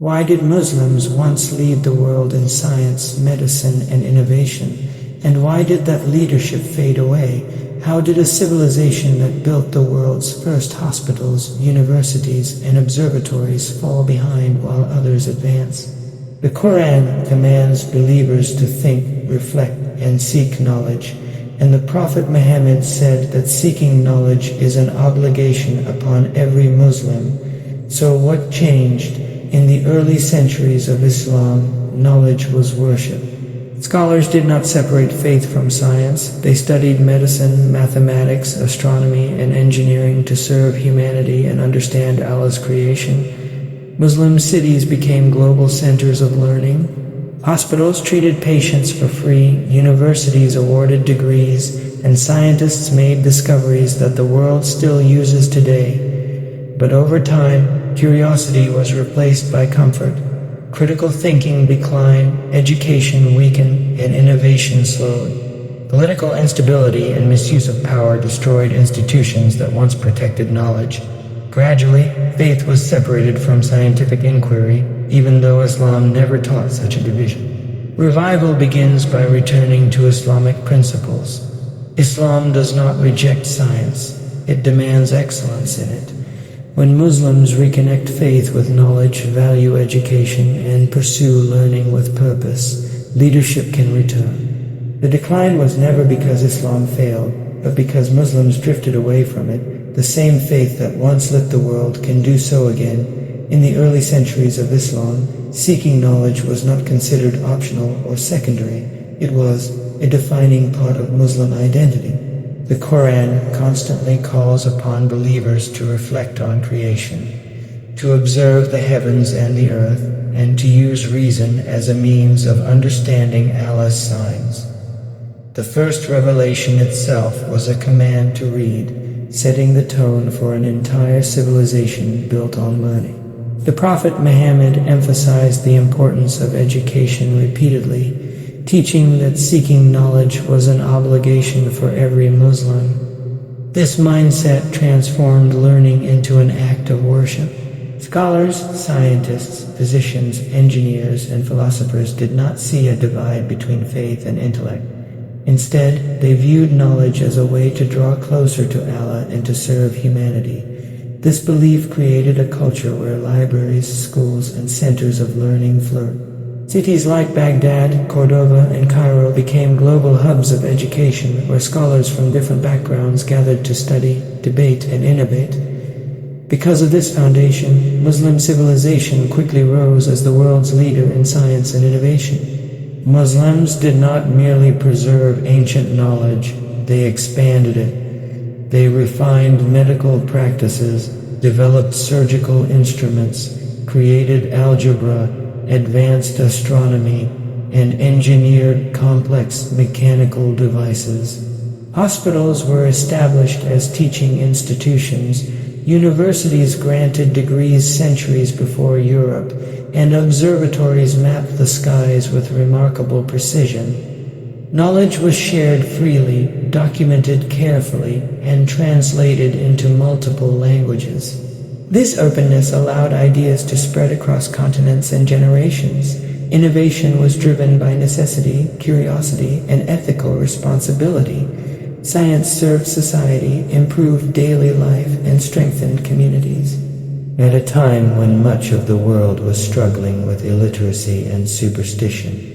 Why did Muslims once lead the world in science, medicine, and innovation? And why did that leadership fade away? How did a civilization that built the world's first hospitals, universities, and observatories fall behind while others advance? The Quran commands believers to think, reflect, and seek knowledge, and the Prophet Muhammad said that seeking knowledge is an obligation upon every Muslim. So what changed? In the early centuries of Islam, knowledge was worship. Scholars did not separate faith from science. They studied medicine, mathematics, astronomy, and engineering to serve humanity and understand Allah's creation. Muslim cities became global centers of learning. Hospitals treated patients for free, universities awarded degrees, and scientists made discoveries that the world still uses today. But over time, curiosity was replaced by comfort. Critical thinking declined, education weakened, and innovation slowed. Political instability and misuse of power destroyed institutions that once protected knowledge. Gradually, faith was separated from scientific inquiry, even though Islam never taught such a division. Revival begins by returning to Islamic principles. Islam does not reject science. It demands excellence in it. When Muslims reconnect faith with knowledge, value education, and pursue learning with purpose, leadership can return. The decline was never because Islam failed, but because Muslims drifted away from it. The same faith that once lit the world can do so again. In the early centuries of Islam, seeking knowledge was not considered optional or secondary. It was a defining part of Muslim identity. The Quran constantly calls upon believers to reflect on creation, to observe the heavens and the earth, and to use reason as a means of understanding Allah's signs. The first revelation itself was a command to read, setting the tone for an entire civilization built on learning. The Prophet Muhammad emphasized the importance of education repeatedly, teaching that seeking knowledge was an obligation for every Muslim. This mindset transformed learning into an act of worship. Scholars, scientists, physicians, engineers, and philosophers did not see a divide between faith and intellect. Instead, they viewed knowledge as a way to draw closer to Allah and to serve humanity. This belief created a culture where libraries, schools, and centers of learning flourished. Cities like Baghdad, Cordova, and Cairo became global hubs of education where scholars from different backgrounds gathered to study, debate, and innovate. Because of this foundation, Muslim civilization quickly rose as the world's leader in science and innovation. Muslims did not merely preserve ancient knowledge, they expanded it. They refined medical practices, developed surgical instruments, created algebra, advanced astronomy, and engineered complex mechanical devices. Hospitals were established as teaching institutions, universities granted degrees centuries before Europe, and observatories mapped the skies with remarkable precision. Knowledge was shared freely, documented carefully, and translated into multiple languages. This openness allowed ideas to spread across continents and generations. Innovation was driven by necessity, curiosity, and ethical responsibility. Science served society, improved daily life, and strengthened communities. At a time when much of the world was struggling with illiteracy and superstition,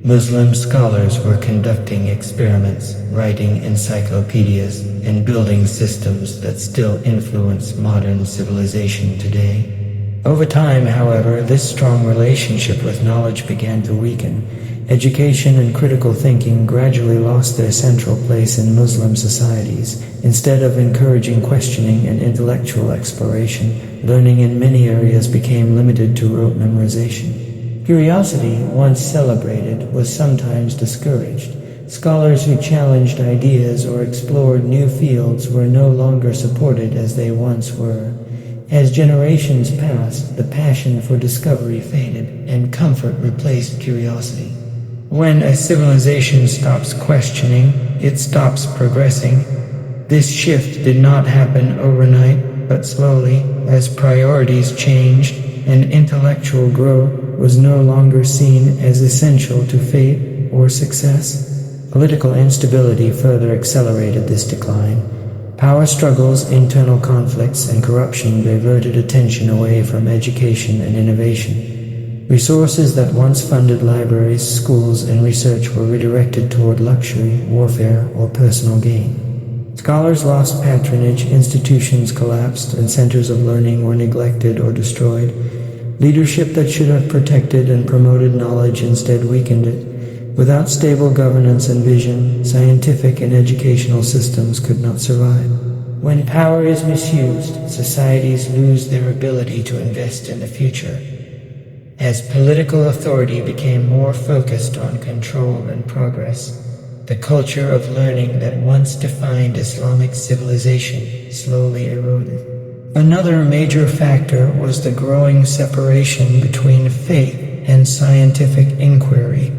Muslim scholars were conducting experiments, writing encyclopedias, and building systems that still influence modern civilization today. Over time, however, this strong relationship with knowledge began to weaken. Education and critical thinking gradually lost their central place in Muslim societies. Instead of encouraging questioning and intellectual exploration, learning in many areas became limited to rote memorization. Curiosity, once celebrated, was sometimes discouraged. Scholars who challenged ideas or explored new fields were no longer supported as they once were. As generations passed, the passion for discovery faded, and comfort replaced curiosity. When a civilization stops questioning, it stops progressing. This shift did not happen overnight, but slowly, as priorities changed, and intellectual growth was no longer seen as essential to fate or success. Political instability further accelerated this decline. Power struggles, internal conflicts, and corruption diverted attention away from education and innovation. Resources that once funded libraries, schools, and research were redirected toward luxury, warfare, or personal gain. Scholars lost patronage, institutions collapsed, and centers of learning were neglected or destroyed. Leadership that should have protected and promoted knowledge instead weakened it. Without stable governance and vision, scientific and educational systems could not survive. When power is misused, societies lose their ability to invest in the future. As political authority became more focused on control and progress, the culture of learning that once defined Islamic civilization slowly eroded. Another major factor was the growing separation between faith and scientific inquiry.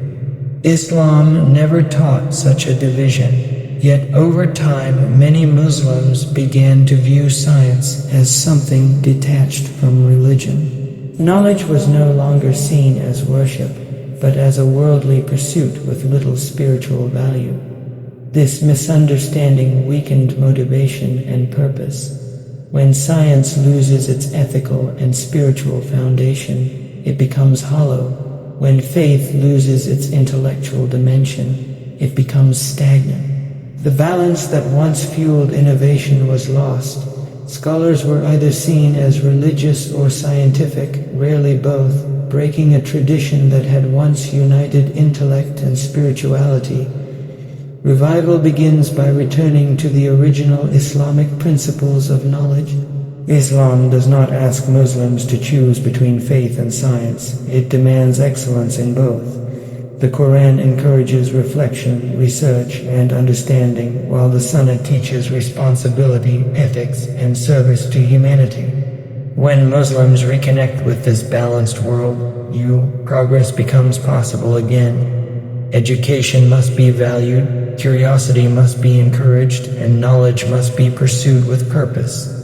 Islam never taught such a division, yet over time many Muslims began to view science as something detached from religion. Knowledge was no longer seen as worship, but as a worldly pursuit with little spiritual value. This misunderstanding weakened motivation and purpose. When science loses its ethical and spiritual foundation, it becomes hollow. When faith loses its intellectual dimension, it becomes stagnant. The balance that once fueled innovation was lost. Scholars were either seen as religious or scientific, rarely both, breaking a tradition that had once united intellect and spirituality. Revival begins by returning to the original Islamic principles of knowledge. Islam does not ask Muslims to choose between faith and science. It demands excellence in both. The Quran encourages reflection, research, and understanding, while the Sunnah teaches responsibility, ethics, and service to humanity. When Muslims reconnect with this balanced world, progress becomes possible again. Education must be valued, curiosity must be encouraged, and knowledge must be pursued with purpose.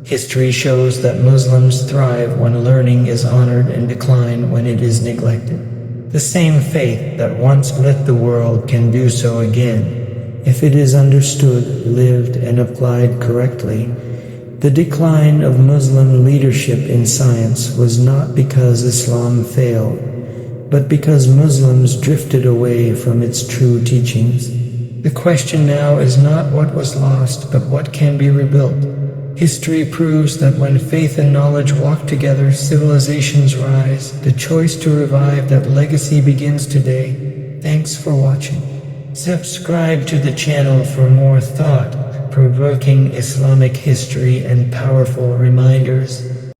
History shows that Muslims thrive when learning is honored and decline when it is neglected. The same faith that once lit the world can do so again, if it is understood, lived, and applied correctly. The decline of Muslim leadership in science was not because Islam failed, but because Muslims drifted away from its true teachings. The question now is not what was lost, but what can be rebuilt. History proves that when faith and knowledge walk together, civilizations rise. The choice to revive that legacy begins today. Thanks for watching. Subscribe to the channel for more thought-provoking Islamic history and powerful reminders.